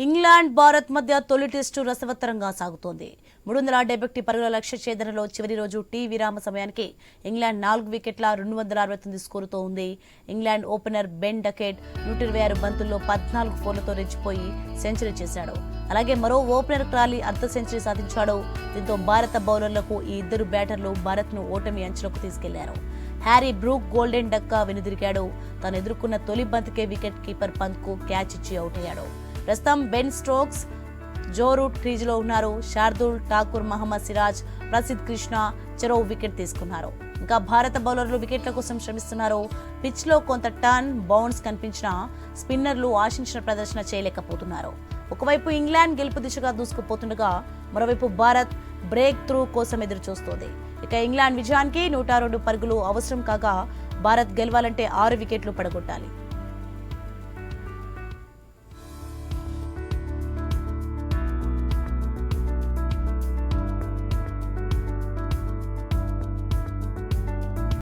England Bharat మధ్య తొలి test రసవత్తరంగా సాగుతోంది. 371 పరుగుల లక్ష్య ఛేదనలో చివరి రోజు టీ విరామ సమయానికి ఇంగ్లాండ్ 4 వికెట్ల 269 స్కోరుతో ఉంది. ఇంగ్లాండ్ ఓపెనర్ బెన్ డకెట్ 126 బంతుల్లో 14 ఫోర్లతో రెచ్చిపోయి సెంచరీ చేశాడు. అలాగే మరో ఓపెనర్ క్రాలీ అర్ధ సెంచరీ సాధించాడు. దీంతో భారత బౌలర్లకు ఈ ఇద్దరు బ్యాటర్లు భారత్ను ఓటమి అంచులకు తీసుకెళ్లారు. హ్యారీ బ్రూక్ గోల్డెన్ డక్కా వెనుదిరిగాడు. తాను ఎదుర్కొన్న తొలి బంతికే వికెట్ కీపర్ పంత్కు క్యాచ్ ఇచ్చి అవుట్ అయ్యాడు. ప్రస్తుతం బెన్ స్టోక్స్, జో రూట్ క్రీజులో ఉన్నారు. శార్దుల్ ఠాకూర్, మహమ్మద్ సిరాజ్, ప్రసిద్ కృష్ణ చెరో వికెట్ తీసుకున్నారు. ఇంకా భారత బౌలర్లు వికెట్ల కోసం శ్రమిస్తున్నారు. పిచ్ లో కొంత టర్న్, బౌన్స్ కనిపించినా స్పిన్నర్లు ఆశించిన ప్రదర్శన చేయలేకపోతున్నారు. ఒకవైపు ఇంగ్లాండ్ గెలుపు దిశగా దూసుకుపోతుండగా మరోవైపు భారత్ బ్రేక్ త్రూ కోసం ఎదురు చూస్తోంది. ఇక ఇంగ్లాండ్ విజయానికి 102 పరుగులు అవసరం కాగా భారత్ గెలవాలంటే 6 వికెట్లు పడగొట్టాలి.